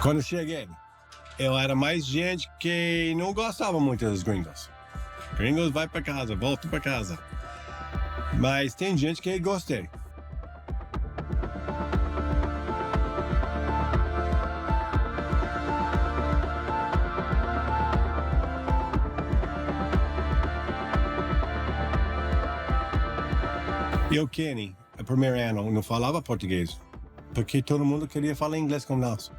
Quando cheguei, eu era mais gente que não gostava muito dos gringos. Gringos vai para casa, volta para casa. Mas tem gente que gostei. E o Kenny, o primeiro ano, não falava português, porque todo mundo queria falar inglês com nós.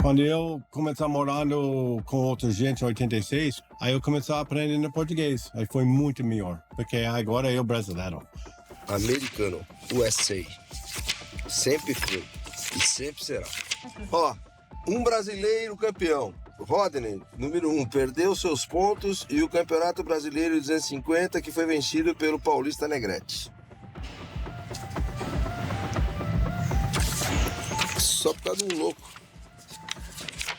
Quando eu comecei morando com outra gente em 86, aí eu comecei a aprender no português. Aí foi muito melhor, porque agora eu brasileiro. Americano, USA. Sempre foi e sempre será. Ó, um brasileiro campeão. Rodney, número 1, perdeu seus pontos e o Campeonato Brasileiro de 250 que foi vencido pelo Paulista Negrete. Só por causa de um louco.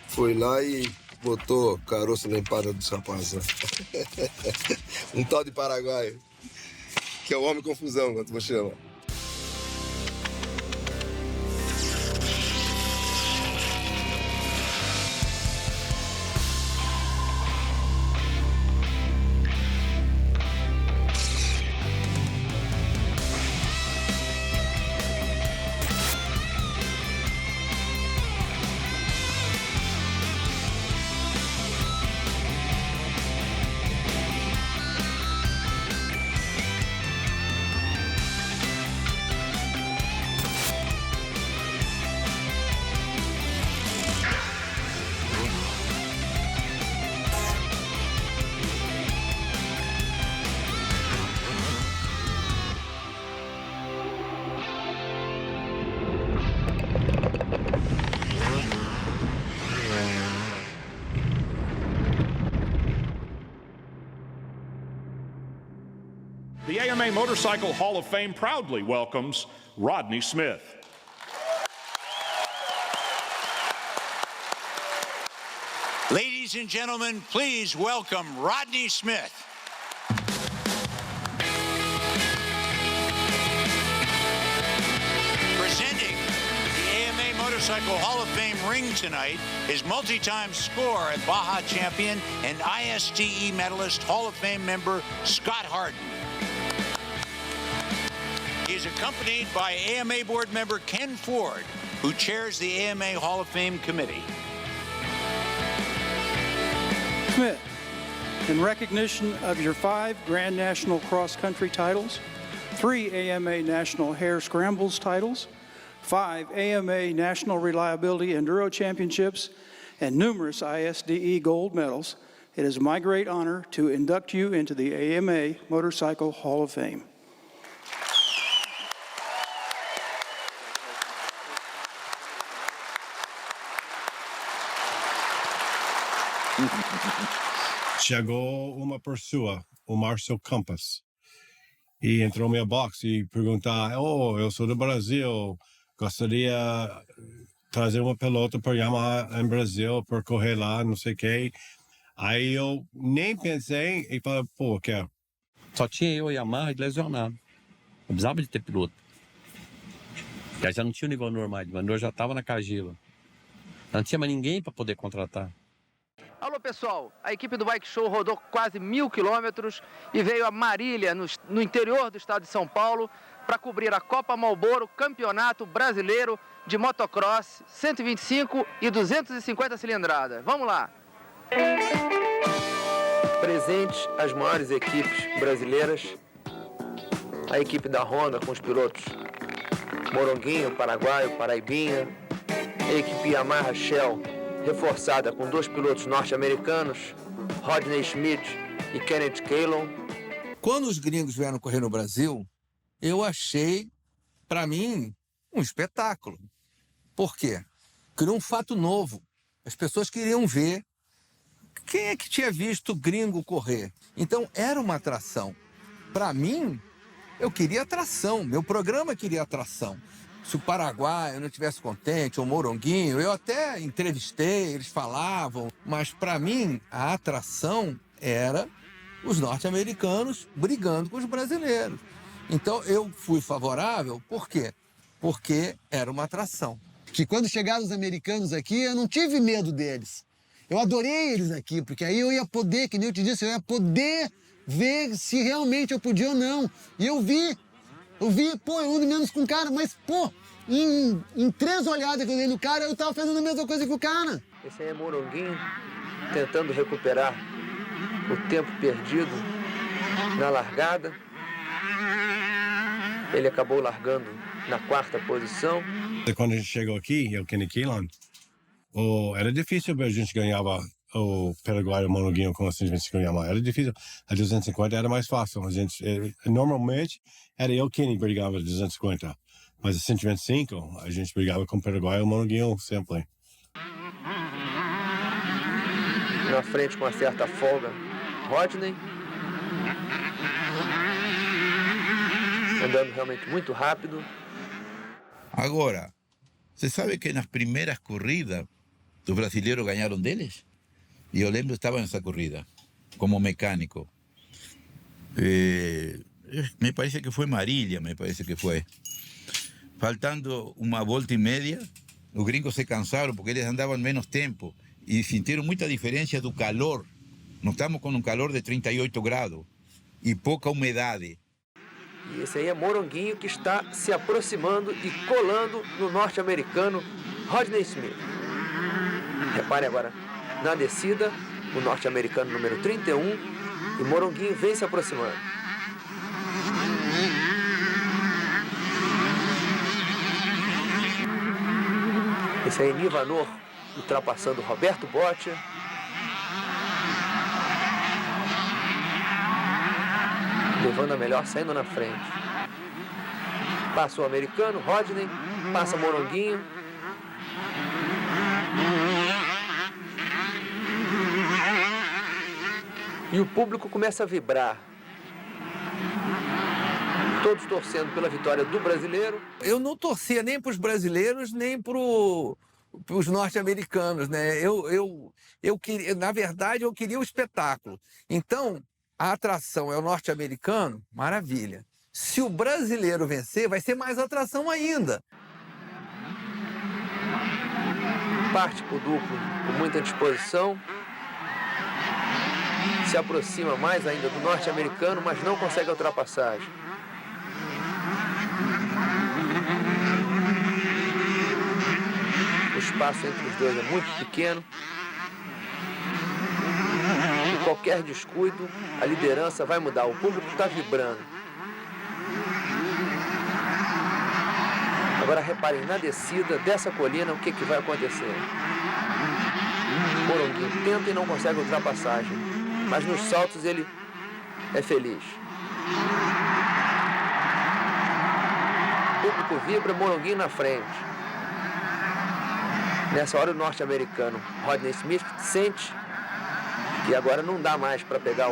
Foi lá e botou caroço na empada dos rapazes. Um tal de paraguaio, que é o homem confusão, quando você chama. The AMA Motorcycle Hall of Fame proudly welcomes Rodney Smith. Ladies and gentlemen, please welcome Rodney Smith. Presenting the AMA Motorcycle Hall of Fame ring tonight is multi-time score and Baja champion and ISTE medalist Hall of Fame member Scott Harden. He is accompanied by AMA board member Ken Ford, who chairs the AMA Hall of Fame committee. Smith, in recognition of your 5 Grand National Cross Country titles, 3 AMA National Hare Scrambles titles, 5 AMA National Reliability Enduro Championships, and numerous ISDE gold medals, it is my great honor to induct you into the AMA Motorcycle Hall of Fame. Chegou uma pessoa, o Márcio Campos, e entrou no meu box e perguntar: eu sou do Brasil, gostaria de trazer uma pelota para Yamaha em Brasil, para correr lá, não sei o quê. Aí eu nem pensei e falei: pô, quero. Só tinha eu e a Yamaha lesionado. Eu precisava de ter piloto. Já não tinha o nível normal, mas eu já estava na Cagila. Não tinha mais ninguém para poder contratar. Alô pessoal, a equipe do Bike Show rodou quase 1000 quilômetros e veio a Marília, no interior do estado de São Paulo, para cobrir a Copa Marlboro Campeonato Brasileiro de Motocross 125 e 250 cilindrada. Vamos lá! Presentes as maiores equipes brasileiras, a equipe da Honda com os pilotos Moronguinho, Paraguaio, Paraibinha, a equipe Yamaha Shell, reforçada com 2 pilotos norte-americanos, Rodney Schmidt e Kenneth Kalon. Quando os gringos vieram correr no Brasil, eu achei, para mim, um espetáculo. Por quê? Criou um fato novo. As pessoas queriam ver quem é que tinha visto gringo correr. Então, era uma atração. Para mim, eu queria atração. Meu programa queria atração. se o Paraguai não estivesse contente, ou o Moronguinho, eu até entrevistei, eles falavam, mas para mim a atração era os norte-americanos brigando com os brasileiros. Então eu fui favorável, por quê? Porque era uma atração. Que quando chegaram os americanos aqui, eu não tive medo deles. Eu adorei eles aqui, porque aí eu ia poder, que nem eu te disse, eu ia poder ver se realmente eu podia ou não. E eu vi, pô, eu ando menos com o cara, mas, pô, em 3 olhadas que eu dei no cara, eu tava fazendo a mesma coisa que o cara. Esse aí é Moronguinho tentando recuperar o tempo perdido na largada. Ele acabou largando na 4ª posição. Quando a gente chegou aqui, eu Kenny Quillan, era difícil ver a gente ganhava o Paraguai e o Moronguinho com a 125 Yamaha. Era difícil. A 250 era mais fácil. Normalmente, era eu quem brigava a 250. Mas a 125, a gente brigava com o Paraguai e o Moronguinho sempre. Na frente, com uma certa folga, Rodney. Andando realmente muito rápido. Agora, você sabe que nas primeiras corridas, os brasileiros ganharam deles? E eu lembro, estava nessa corrida, como mecânico. Me parece que foi Marília, me parece que foi. Faltando 1,5 volta, os gringos se cansaram porque eles andavam menos tempo e sentiram muita diferença do calor. Nós estamos com um calor de 38 graus e pouca umidade. E esse aí é Moronguinho, que está se aproximando e colando no norte-americano Rodney Smith. Repare agora, na descida, o norte-americano número 31, e Moronguinho vem se aproximando. Esse aí é Nivanor, ultrapassando Roberto Boccia. Levando a melhor, saindo na frente. Passa o americano, Rodney, passa Moronguinho. E o público começa a vibrar. Todos torcendo pela vitória do brasileiro. Eu não torcia nem para os brasileiros, nem para os norte-americanos, né? Eu queria, na verdade, eu queria o espetáculo. Então, a atração é o norte-americano, maravilha. Se o brasileiro vencer, vai ser mais atração ainda. Parte o duplo com muita disposição. Se aproxima mais ainda do norte-americano, mas não consegue a ultrapassagem. O espaço entre os dois é muito pequeno. E qualquer descuido, a liderança vai mudar. O público está vibrando. Agora reparem, na descida dessa colina, o que vai acontecer? Moronguinho tenta e não consegue a ultrapassagem, mas nos saltos ele é feliz. O público vibra, Moronguinho na frente. Nessa hora o norte-americano Rodney Smith sente que agora não dá mais para pegar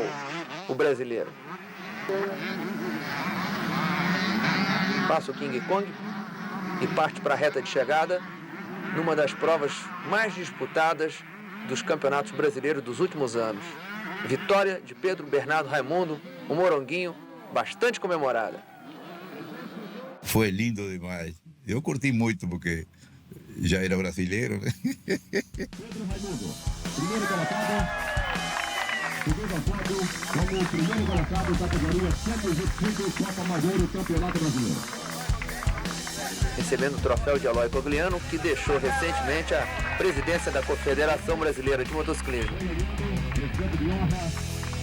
o brasileiro. Passa o King Kong e parte para a reta de chegada numa das provas mais disputadas dos campeonatos brasileiros dos últimos anos. Vitória de Pedro Bernardo Raimundo, o Moronguinho, bastante comemorada. Foi lindo demais. Eu curti muito porque já era brasileiro. Pedro Raimundo, primeiro colocado, segundo pódio, como primeiro colocado, categoria 125, Copa Madeira, Campeonato Brasileiro. Recebendo o troféu de Eloy Cogliano, que deixou recentemente a presidência da Confederação Brasileira de Motociclismo.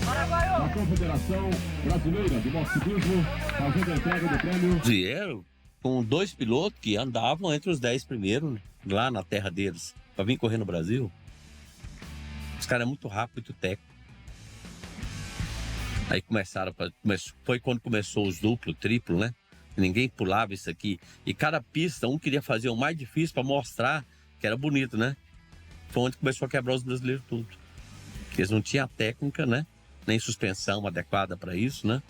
A Confederação Brasileira de Motociclismo, fazendo a entrega do prêmio. Vieram com 2 pilotos que andavam entre os 10 primeiros lá na terra deles, para vir correr no Brasil. Os caras é muito rápido, muito técnico. Aí foi quando começou os duplo, triplo, né? Ninguém pulava isso aqui. E cada pista, um queria fazer o mais difícil para mostrar que era bonito, né? Foi onde começou a quebrar os brasileiros tudo. Porque eles não tinham a técnica, né? Nem suspensão adequada para isso, né?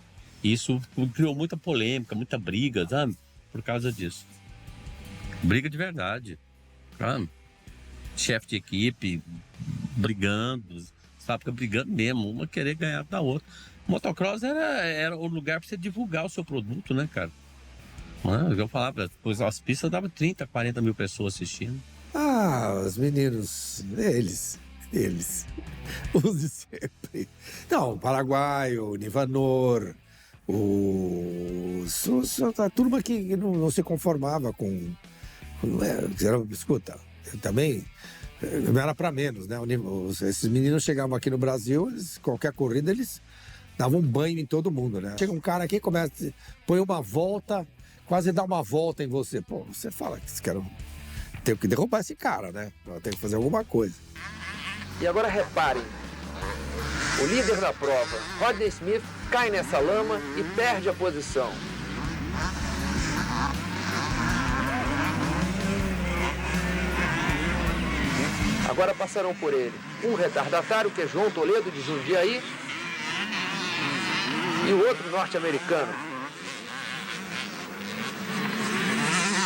E isso criou muita polêmica, muita briga, sabe? Por causa disso. Briga de verdade. Chefe de equipe brigando, sabe? Fica brigando mesmo, uma querer ganhar da outra. Motocross era o lugar para você divulgar o seu produto, né, cara? Eu falava, pois as pistas davam 30, 40 mil pessoas assistindo. Os meninos, eles. Os de sempre. Não, o Paraguai, o Nivanor, a turma que não se conformava com escuta, eu também não era para menos, né? Esses meninos chegavam aqui no Brasil, qualquer corrida eles davam um banho em todo mundo, né? Chega um cara aqui, começa, põe uma volta, quase dá uma volta em você. Pô, você fala que tem que derrubar esse cara, né? Tem que fazer alguma coisa. E agora reparem, o líder da prova, Rodney Smith, cai nessa lama e perde a posição. Agora passarão por ele um retardatário, que é João Toledo, de Jundiaí, e o outro norte-americano,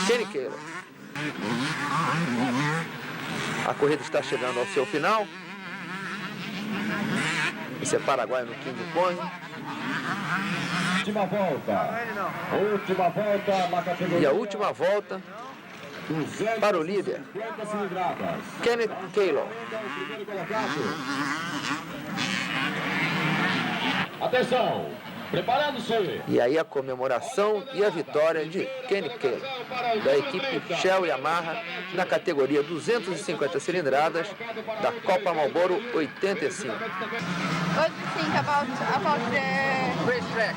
Kenny Kaylor. A corrida está chegando ao seu final. Esse é Paraguai no King Kong. Última volta. Última volta na categoria. E a última volta para o líder, Kenneth Kaylor. Atenção, preparando-se. E aí a comemoração e a vitória de Kenny Kaylor, da equipe Shell Yamaha, na categoria 250 cilindradas da Copa Marlboro 85. What do you think about the racetrack?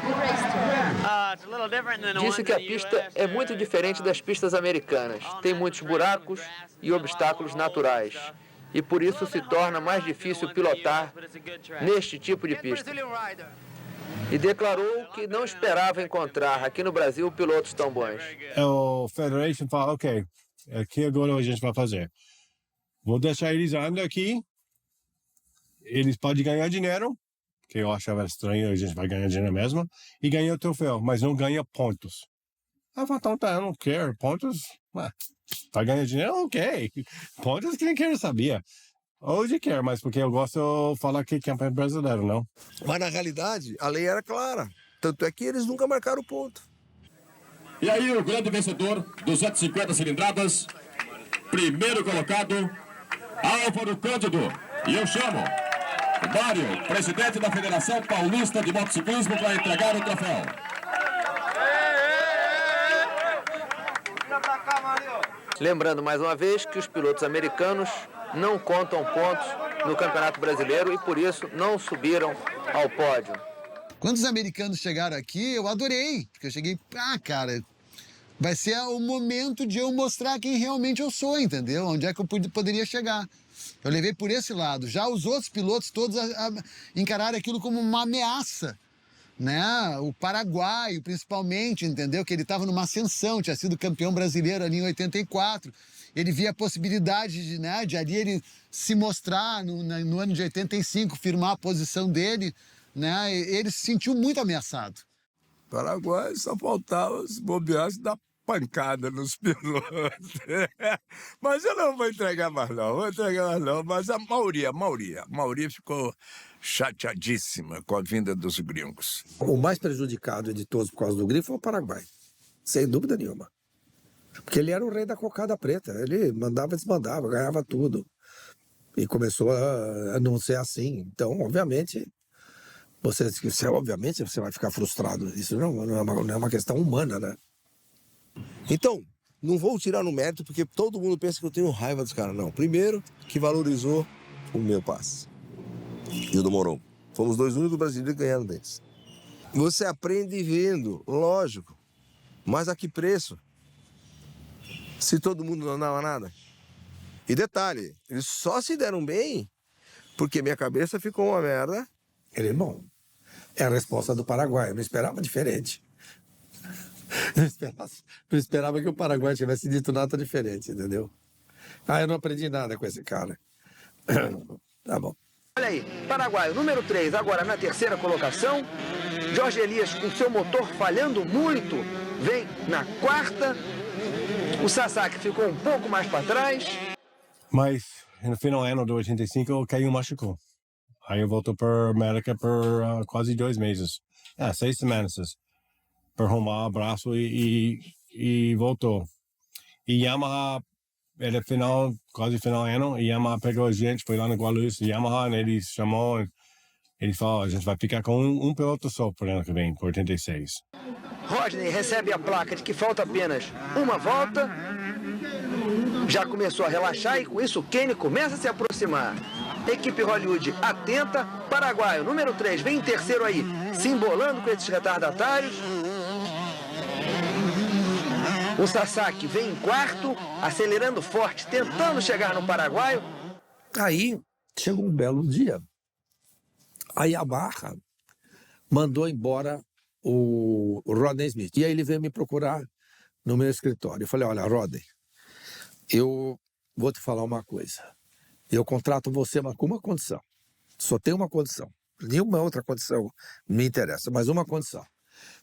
Disse que a pista é muito diferente das pistas americanas. Tem muitos buracos e obstáculos naturais. E por isso se torna mais difícil pilotar neste tipo de pista. E declarou que não esperava encontrar aqui no Brasil pilotos tão bons. O Federation fala, ok, aqui agora a gente vai fazer. Vou deixar eles andando aqui. Eles podem ganhar dinheiro, que eu achava estranho, a gente vai ganhar dinheiro mesmo, e ganhar o troféu, mas não ganha pontos. Eu falei, então tá, eu não quero pontos. Vai ganhar dinheiro? Ok. Pontos quem quer sabia. Hoje quer, mas porque eu gosto de falar que é campeão brasileiro, não? Mas na realidade, a lei era clara. Tanto é que eles nunca marcaram ponto. E aí o grande vencedor, 250 cilindradas, primeiro colocado, Álvaro Cândido. E eu chamo o Mário, presidente da Federação Paulista de Motociclismo, para entregar o troféu. Lembrando mais uma vez que os pilotos americanos não contam pontos no Campeonato Brasileiro e por isso não subiram ao pódio. Quando os americanos chegaram aqui, eu adorei, porque eu cheguei, cara, vai ser o momento de eu mostrar quem realmente eu sou, entendeu? Onde é que eu poderia chegar. Eu levei por esse lado. Já os outros pilotos todos encararam aquilo como uma ameaça, né? O paraguaio, principalmente, entendeu? Que ele estava numa ascensão, tinha sido campeão brasileiro ali em 84. Ele via a possibilidade de ali ele se mostrar no ano de 85, firmar a posição dele, né? Ele se sentiu muito ameaçado. Paraguai só faltava os bobeados dar pancada nos pilotos. Mas eu não vou entregar mais não, mas a maioria ficou chateadíssima com a vinda dos gringos. O mais prejudicado de todos por causa do gringo foi o Paraguai, sem dúvida nenhuma. Porque ele era o rei da cocada preta, ele mandava e desmandava, ganhava tudo. E começou a não ser assim. Então, obviamente, você vai ficar frustrado. Isso não é uma questão humana, né? Então, não vou tirar no mérito, porque todo mundo pensa que eu tenho raiva dos caras. Não. Primeiro, que valorizou o meu passe. E o do Moron. Fomos os dois únicos brasileiros ganhando deles. Você aprende vendo, lógico. Mas a que preço? Se todo mundo não dava nada. E detalhe, eles só se deram bem porque minha cabeça ficou uma merda. Ele é bom. É a resposta do Paraguai. Eu não esperava diferente. Não esperava que o Paraguai tivesse dito nada diferente, entendeu? Eu não aprendi nada com esse cara. Tá bom. Olha aí, Paraguai, número 3, agora na terceira colocação. Jorge Elias, com seu motor falhando muito, vem na quarta. O Sasaki ficou um pouco mais para trás. Mas no final do ano de 85 eu caí machucou. Aí eu voltou para América por quase 2 meses. 6 semanas. Para arrumar o braço e voltou. E Yamaha, era quase final do ano, e Yamaha pegou a gente, foi lá no Guarulhos, Yamaha, né, ele chamou, ele falou, a gente vai ficar com um piloto só por ano que vem, por 86. Rodney recebe a placa de que falta apenas uma volta. Já começou a relaxar e com isso o Kenny começa a se aproximar. Equipe Hollywood atenta. Paraguaio, número 3, vem em terceiro aí, se embolando com esses retardatários. O Sasaki vem em quarto, acelerando forte, tentando chegar no paraguaio. Aí chegou um belo dia. A Yamaha mandou embora o Rodney Smith. E aí ele veio me procurar no meu escritório. Eu falei, olha, Rodney, eu vou te falar uma coisa. Eu contrato você, mas com uma condição. Só tem uma condição. Nenhuma outra condição me interessa, mas uma condição.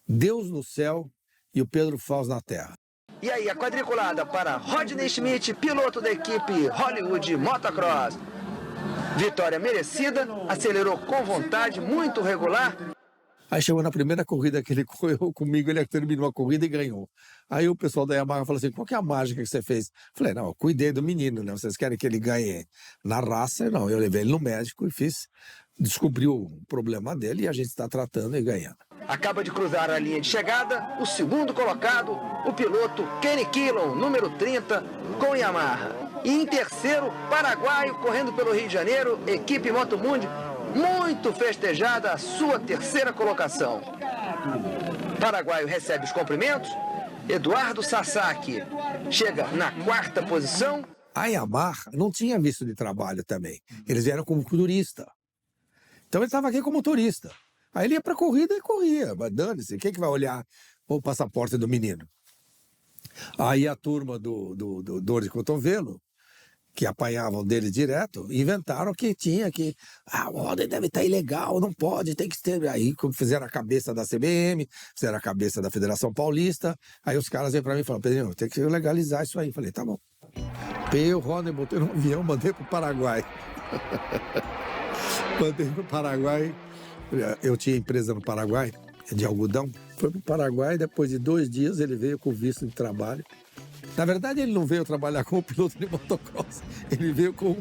Deus no céu e o Pedro Fausto na terra. E aí, a quadriculada para Rodney Schmidt, piloto da equipe Hollywood Motocross. Vitória merecida, acelerou com vontade, muito regular. Aí chegou na primeira corrida que ele correu comigo, ele terminou a corrida e ganhou. Aí o pessoal da Yamaha falou assim, qual que é a mágica que você fez? Falei, não, eu cuidei do menino, né? Vocês querem que ele ganhe na raça? Não, eu levei ele no médico e descobriu o problema dele e a gente está tratando e ganhando. Acaba de cruzar a linha de chegada, o segundo colocado, o piloto Kenny Quillon, número 30, com Yamaha. E em terceiro, paraguaio, correndo pelo Rio de Janeiro, equipe Motomundi, muito festejada a sua terceira colocação. Paraguaio recebe os cumprimentos. Eduardo Sasaki chega na quarta posição. A Yamaha não tinha visto de trabalho também. Eles vieram como turista. Então ele estava aqui como turista. Aí ele ia para a corrida e corria. Mas dane-se, quem que vai olhar o passaporte do menino? Aí a turma do dor de cotovelo, que apanhavam dele direto, inventaram que tinha que... o Rodney deve estar ilegal, não pode, tem que ter... Aí fizeram a cabeça da CBM, fizeram a cabeça da Federação Paulista, aí os caras vêm para mim e falam, Pedrinho, tem que legalizar isso aí. Falei, tá bom. Peguei o Rodney, botei no avião, mandei pro Paraguai. Mandei pro Paraguai. Eu tinha empresa no Paraguai, de algodão. Foi pro Paraguai, depois de 2 dias ele veio com visto de trabalho. Na verdade, ele não veio trabalhar como piloto de motocross, ele veio como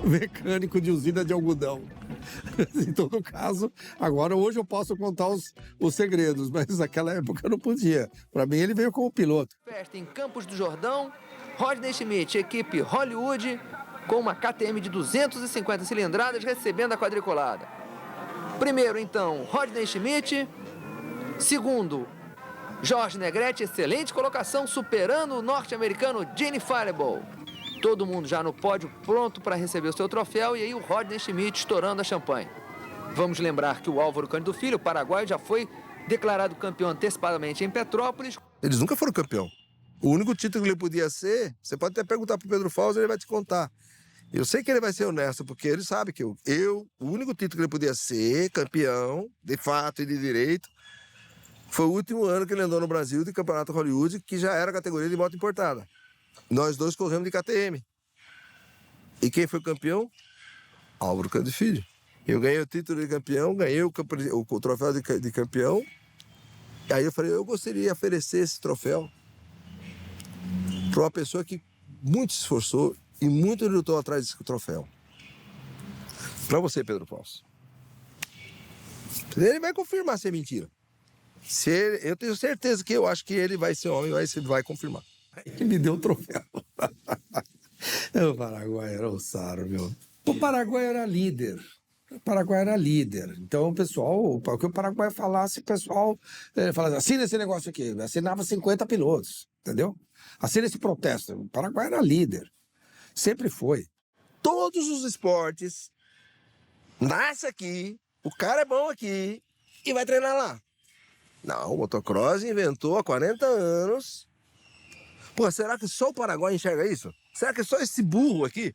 mecânico de usina de algodão. Em todo caso, hoje eu posso contar os segredos, mas naquela época eu não podia. Para mim, ele veio como piloto. Festa em Campos do Jordão, Rodney Schmidt, equipe Hollywood, com uma KTM de 250 cilindradas, recebendo a quadriculada. Primeiro, então, Rodney Schmidt. Segundo, Jorge Negrete, excelente colocação, superando o norte-americano Gene Fireball. Todo mundo já no pódio, pronto para receber o seu troféu, e aí o Rodney Schmidt estourando a champanhe. Vamos lembrar que o Álvaro Cândido Filho, o paraguaio, já foi declarado campeão antecipadamente em Petrópolis. Eles nunca foram campeão. O único título que ele podia ser, você pode até perguntar pro Pedro Fausto, ele vai te contar. Eu sei que ele vai ser honesto, porque ele sabe que o único título que ele podia ser campeão, de fato e de direito, foi o último ano que ele andou no Brasil de Campeonato Hollywood, que já era categoria de moto importada. Nós dois corremos de KTM. E quem foi campeão? Álvaro Cândido Filho. Eu ganhei o título de campeão, ganhei o troféu de campeão. E aí eu falei, eu gostaria de oferecer esse troféu para uma pessoa que muito se esforçou e muito lutou atrás desse troféu. Para você, Pedro Fausto. Ele vai confirmar se é mentira. Eu tenho certeza que eu acho que ele vai ser homem, vai confirmar. Ele me deu o troféu. O Paraguai era o Saro, meu. O Paraguai era líder. Então, o pessoal, o que o Paraguai falasse, o pessoal falava, assina esse negócio aqui. Assinava 50 pilotos, entendeu? Assina esse protesto. O Paraguai era líder. Sempre foi. Todos os esportes nasce aqui, o cara é bom aqui e vai treinar lá. Não, o motocross inventou há 40 anos. Pô, será que só o Paraguai enxerga isso? Será que é só esse burro aqui?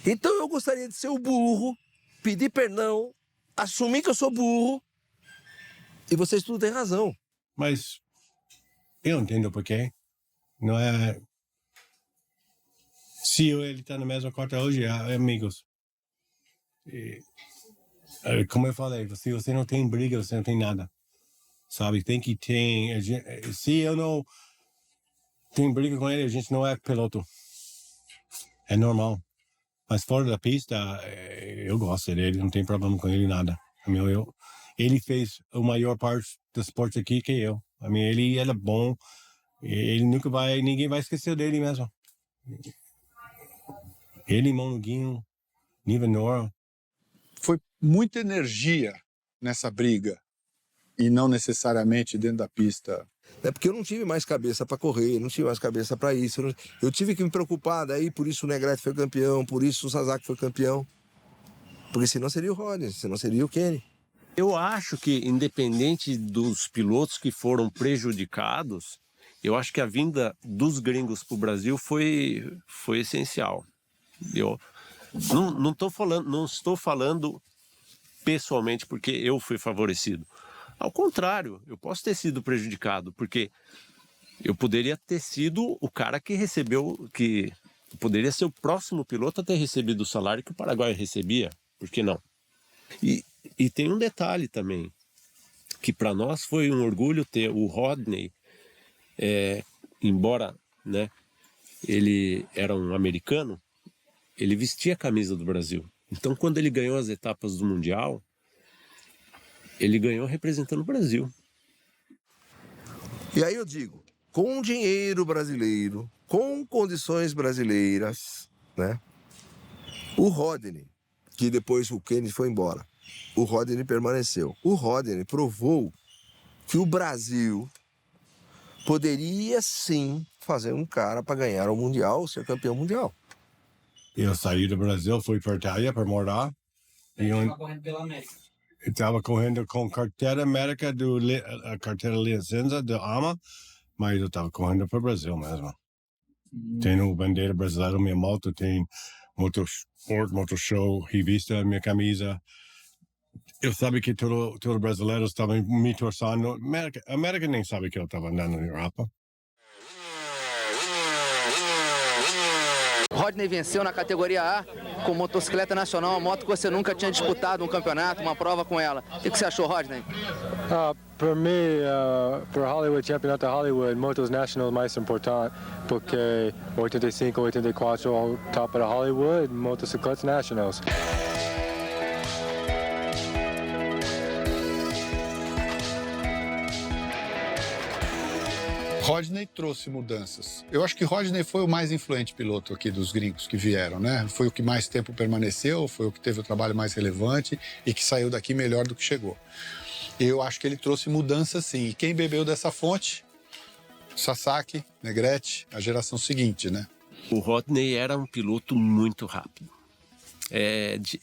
Então eu gostaria de ser o burro, pedir perdão, assumir que eu sou burro, e vocês tudo têm razão. Mas Eu entendo por quê. Não é... Se ele tá na mesma quarta hoje, é amigos. Como eu falei, se você não tem briga, você não tem nada. Sabe? Tem que ter... Se eu não tenho briga com ele, a gente não é piloto. É normal. Mas fora da pista, eu gosto dele, não tem problema com ele, nada. Ele fez a maior parte do esporte aqui que eu. Ele era bom, ninguém vai esquecer dele mesmo. Ele, Monoguinho, Nivanor. Foi muita energia nessa briga e não necessariamente dentro da pista. É porque eu não tive mais cabeça para correr, não tive mais cabeça para isso. Eu tive que me preocupar, daí por isso o Negrete foi campeão, por isso o Sasaki foi campeão. Porque senão seria o Rodney, senão seria o Kenny. Eu acho que, independente dos pilotos que foram prejudicados, eu acho que a vinda dos gringos para o Brasil foi essencial. Eu não estou falando pessoalmente porque eu fui favorecido. Ao contrário, eu posso ter sido prejudicado, porque eu poderia ter sido o cara que recebeu, que poderia ser o próximo piloto a ter recebido o salário que o Paraguai recebia, por que não? E tem um detalhe também, que para nós foi um orgulho ter o Rodney, embora, né, ele era um americano, ele vestia a camisa do Brasil. Então, quando ele ganhou as etapas do Mundial, ele ganhou representando o Brasil. E aí eu digo, com dinheiro brasileiro, com condições brasileiras, né? O Rodney, que depois o Kenny foi embora, o Rodney permaneceu. O Rodney provou que o Brasil poderia sim fazer um cara para ganhar o Mundial, ser campeão mundial. Eu saí do Brasil, fui para a Itália para morar. E estava correndo pela América. Estava correndo com carteira América, a carteira licença da AMA, mas eu estava correndo para o Brasil mesmo. Tenho bandeira brasileira, minha moto tem motorsport, motorshow, revista, minha camisa. Eu sabia que todo brasileiro estava me torçando. A América nem sabe que eu estava andando na Europa. Rodney venceu na categoria A com motocicleta nacional, uma moto que você nunca tinha disputado um campeonato, uma prova com ela. O que você achou, Rodney? Para mim, para Hollywood, campeonato Hollywood, motos nacional é mais importante, porque 85, 84, ao top da Hollywood, motocicletas nacionais. Rodney trouxe mudanças. Eu acho que Rodney foi o mais influente piloto aqui dos gringos que vieram, né? Foi o que mais tempo permaneceu, foi o que teve o trabalho mais relevante e que saiu daqui melhor do que chegou. Eu acho que ele trouxe mudanças, sim. E quem bebeu dessa fonte? Sasaki, Negrete, a geração seguinte, né? O Rodney era um piloto muito rápido.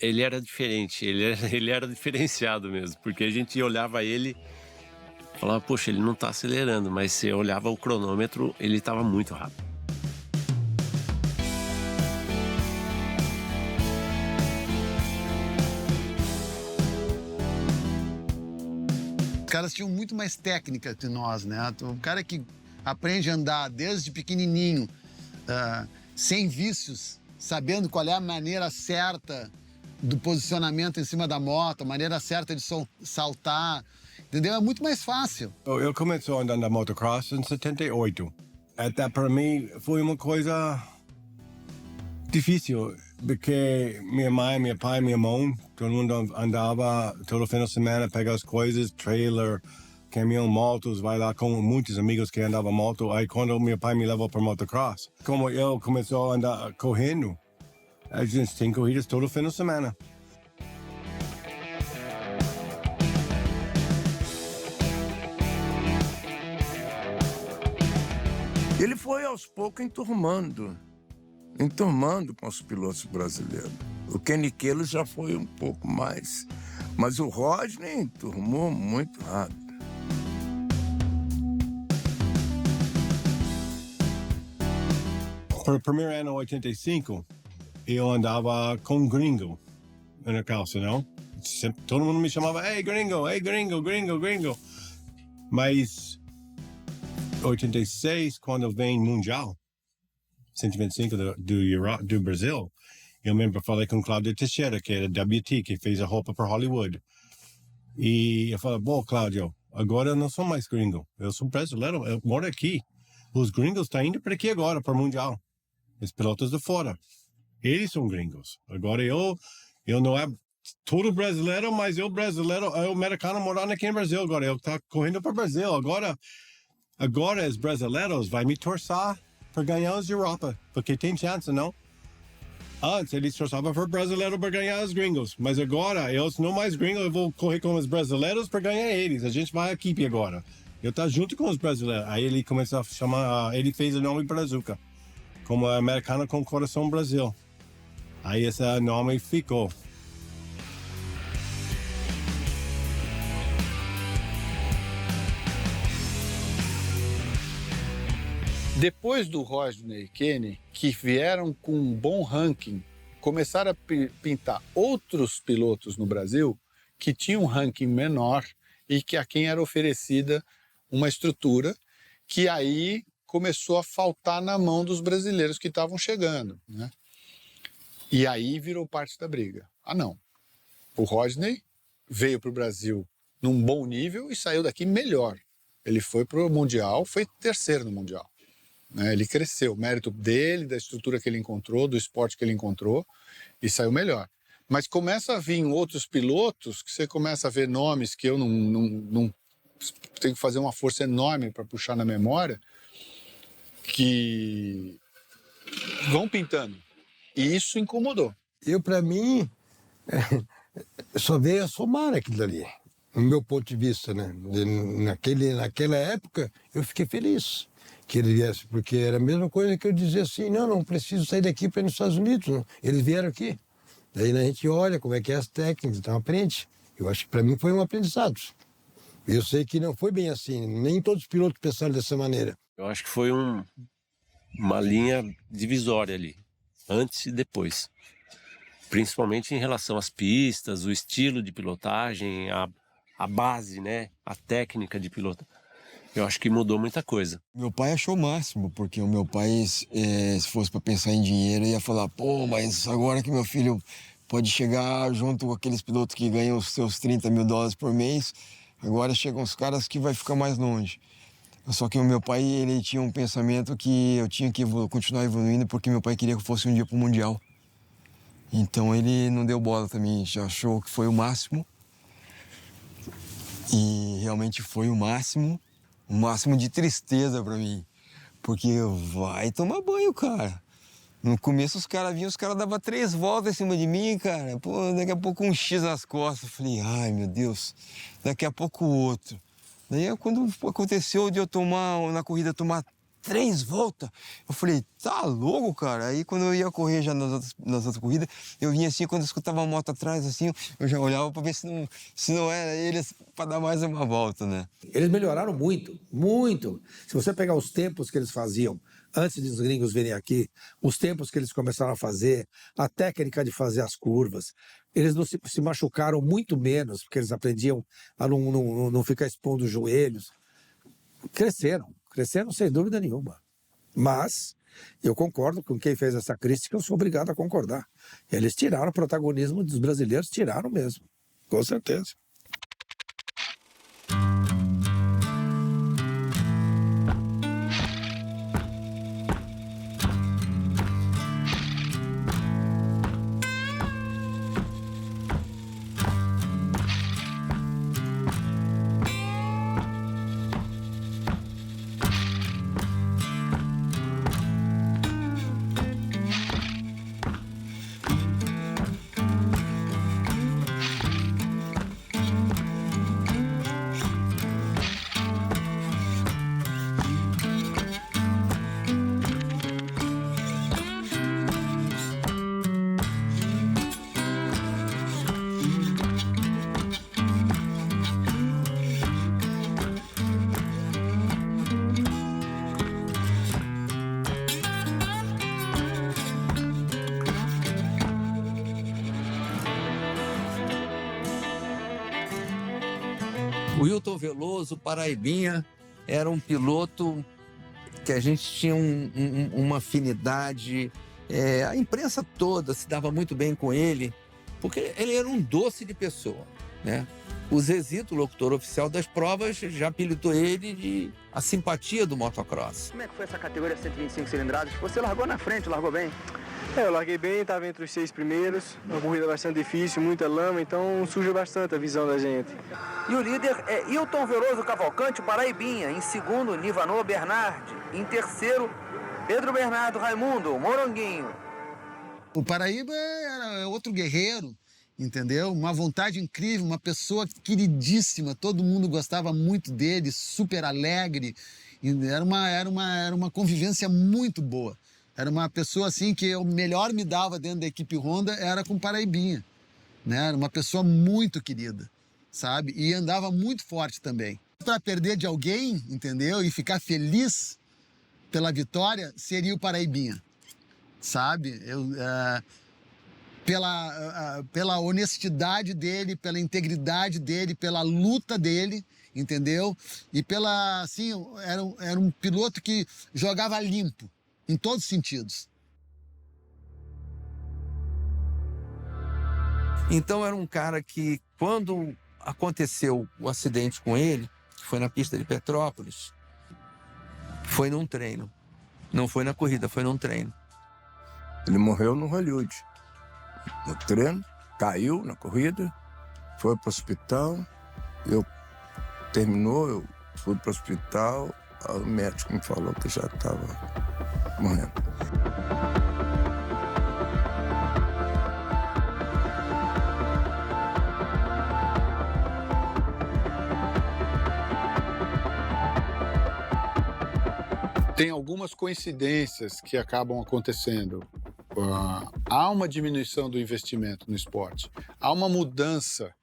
Ele era diferente, ele era diferenciado mesmo, porque a gente olhava ele... Falava, poxa, ele não está acelerando, mas se eu olhava o cronômetro, ele estava muito rápido. Os caras tinham muito mais técnica que nós, né? O cara que aprende a andar desde pequenininho, sem vícios, sabendo qual é a maneira certa do posicionamento em cima da moto, a maneira certa de saltar... Entendeu? É muito mais fácil. Eu comecei a andar na motocross em 78. Até para mim foi uma coisa difícil, porque minha mãe, meu pai, minha irmão, todo mundo andava todo fim de semana, pegava as coisas, trailer, caminhão, motos, vai lá com muitos amigos que andavam moto. Aí quando meu pai me levou para motocross, como eu comecei a andar correndo, a gente tem corridas todo fim de semana. Ele foi aos poucos enturmando com os pilotos brasileiros. O Kenny Kelly já foi um pouco mais, mas o Rodney enturmou muito rápido. Para o primeiro ano, 85, eu andava com gringo na calça, não? Sempre, todo mundo me chamava, ei, gringo, gringo, gringo, gringo. Mas 86, quando vem Mundial, 125 do Brasil, eu lembro, falei com o Cláudio Teixeira, que era WT, que fez a roupa para Hollywood. E eu falei, bom, Cláudio, agora eu não sou mais gringo, eu sou brasileiro, eu moro aqui. Os gringos estão indo para aqui agora, para o Mundial. Os pilotos de fora. Eles são gringos. Agora eu não é todo brasileiro, mas eu brasileiro, eu americano morando aqui no Brasil agora. Eu tô correndo para o Brasil. Agora os brasileiros vão me torcer para ganhar os de Europa, porque tem chance, não? Antes eles torçavam para o brasileiro para ganhar os gringos, mas agora eu não mais gringo, eu vou correr com os brasileiros para ganhar eles. A gente vai à equipe agora. Eu tô junto com os brasileiros. Aí ele começou a chamar, ele fez o nome Brazuca, como americano com coração Brasil. Aí esse nome ficou. Depois do Rodney Kenny, que vieram com um bom ranking, começaram a pintar outros pilotos no Brasil que tinham um ranking menor e que a quem era oferecida uma estrutura que aí começou a faltar na mão dos brasileiros que estavam chegando, né? E aí virou parte da briga. Ah, não. O Rodney veio para o Brasil num bom nível e saiu daqui melhor. Ele foi para o Mundial, foi terceiro no Mundial. Né? Ele cresceu, mérito dele, da estrutura que ele encontrou, do esporte que ele encontrou, e saiu melhor. Mas começa a vir outros pilotos que você começa a ver nomes que eu não tenho que fazer uma força enorme para puxar na memória, que vão pintando. E isso incomodou. Para mim, só veio a somar aquilo ali, no meu ponto de vista, né? Naquela época, eu fiquei feliz que ele viesse, porque era a mesma coisa que eu dizia assim, não preciso sair daqui para ir nos Estados Unidos, não. Eles vieram aqui. Daí a gente olha como é que é as técnicas, então aprende. Eu acho que para mim foi um aprendizado. Eu sei que não foi bem assim, nem todos os pilotos pensaram dessa maneira. Eu acho que foi uma linha divisória ali, antes e depois. Principalmente em relação às pistas, o estilo de pilotagem, a base, né? A técnica de piloto. Eu acho que mudou muita coisa. Meu pai achou o máximo, porque o meu pai, se fosse para pensar em dinheiro, ia falar, pô, mas agora que meu filho pode chegar junto com aqueles pilotos que ganham os seus $30 mil por mês, agora chegam os caras que vai ficar mais longe. Só que o meu pai, ele tinha um pensamento que eu tinha que continuar evoluindo, porque meu pai queria que eu fosse um dia pro Mundial. Então ele não deu bola também, já achou que foi o máximo. E realmente foi o máximo de tristeza pra mim. Porque vai tomar banho, cara. No começo os caras davam 3 voltas em cima de mim, cara. Pô, daqui a pouco um X nas costas. Eu falei, ai meu Deus, daqui a pouco o outro. Daí quando aconteceu de eu na corrida tomar 3 voltas, eu falei, tá louco, cara? Aí quando eu ia correr já nas outras corridas, eu vinha assim, quando eu escutava a moto atrás, assim, eu já olhava pra ver se não era eles pra dar mais uma volta, né? Eles melhoraram muito, muito. Se você pegar os tempos que eles faziam antes dos gringos virem aqui, os tempos que eles começaram a fazer, a técnica de fazer as curvas, eles não se machucaram muito menos, porque eles aprendiam a não ficar expondo os joelhos. Cresceram sem dúvida nenhuma. Mas eu concordo com quem fez essa crítica, eu sou obrigado a concordar. Eles tiraram o protagonismo dos brasileiros, tiraram mesmo, com certeza. O Wilton Veloso, paraibinha, era um piloto que a gente tinha uma afinidade. A imprensa toda se dava muito bem com ele, porque ele era um doce de pessoa, né? O Zezito, locutor oficial das provas, já apelidou ele de a simpatia do motocross. Como é que foi essa categoria 125 cilindradas? Você largou na frente, largou bem? Eu larguei bem, estava entre os 6 primeiros, uma corrida bastante difícil, muita lama, então suja bastante a visão da gente. E o líder é Hilton Veloso Cavalcante, o paraibinha. Em segundo, Nivanor Bernardi. Em terceiro, Pedro Bernardo Raimundo, Moronguinho. O Paraíba era outro guerreiro, entendeu? Uma vontade incrível, uma pessoa queridíssima, todo mundo gostava muito dele, super alegre. Era uma convivência muito boa. Era uma pessoa assim que eu melhor me dava dentro da equipe Honda, era com o Paraibinha, né? Era uma pessoa muito querida, sabe? E andava muito forte também. Para perder de alguém, entendeu? E ficar feliz pela vitória, seria o Paraibinha, sabe? Pela honestidade dele, pela integridade dele, pela luta dele, entendeu? E assim, era um piloto que jogava limpo, em todos os sentidos. Então era um cara que, quando aconteceu o acidente com ele, que foi na pista de Petrópolis, foi num treino. Não foi na corrida, foi num treino. Ele morreu no Hollywood. No treino, caiu na corrida, foi para o hospital. Terminou, eu fui para o hospital, o médico me falou que já estava morrendo. Tem algumas coincidências que acabam acontecendo. Há uma diminuição do investimento no esporte. Há uma mudança.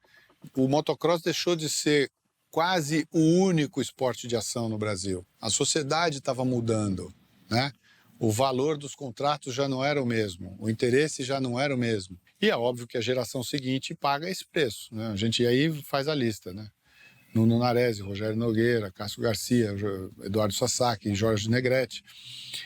O motocross deixou de ser quase o único esporte de ação no Brasil. A sociedade estava mudando, né? O valor dos contratos já não era o mesmo, o interesse já não era o mesmo. E é óbvio que a geração seguinte paga esse preço, né? A gente aí faz a lista, né? Nuno Naresi, Rogério Nogueira, Cássio Garcia, Eduardo Sasaki, Jorge Negrete.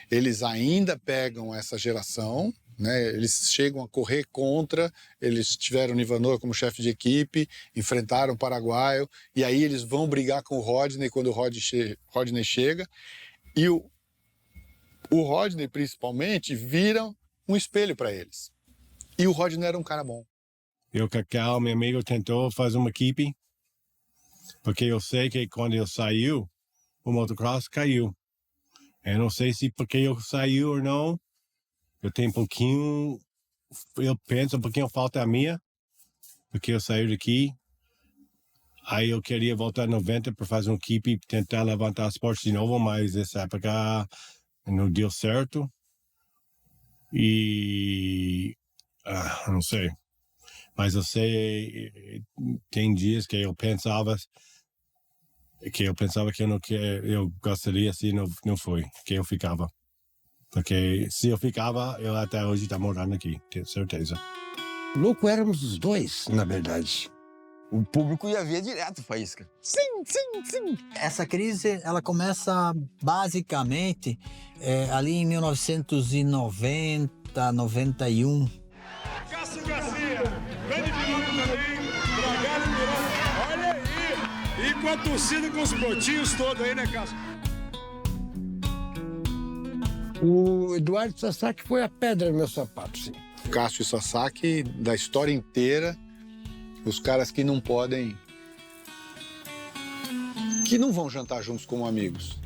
Eles ainda pegam essa geração, né? Eles chegam a correr contra, eles tiveram o Nivanor como chefe de equipe, enfrentaram o paraguaio, e aí eles vão brigar com o Rodney quando o Rodney chega. E o Rodney, principalmente, vira um espelho para eles. E o Rodney era um cara bom. E o Cacau, meu amigo, tentou fazer uma equipe, porque eu sei que quando ele saiu, o motocross caiu. Eu não sei se porque eu saí ou não, eu tenho um pouquinho, eu penso um pouquinho falta a minha, porque eu saí daqui. Aí eu queria voltar em 90 para fazer uma equipe, tentar levantar esporte de novo, mas nessa época não deu certo. E não sei. Mas eu sei, tem dias que eu pensava que eu gostaria, se não foi, que eu ficava. Porque se eu ficava, eu até hoje tá morando aqui, tenho certeza. Louco éramos os dois, na verdade. O público ia ver direto, Faísca. Sim, sim, sim. Essa crise, ela começa basicamente ali em 1990, 91. Cássio Garcia, grande piloto também, Dragalho Miranda. Olha aí! E com a torcida, com os brotinhos todos aí, né, Cássio? O Eduardo Sasaki foi a pedra no meu sapato, sim. Cássio e Sasaki, da história inteira, os caras que não podem, que não vão jantar juntos como amigos.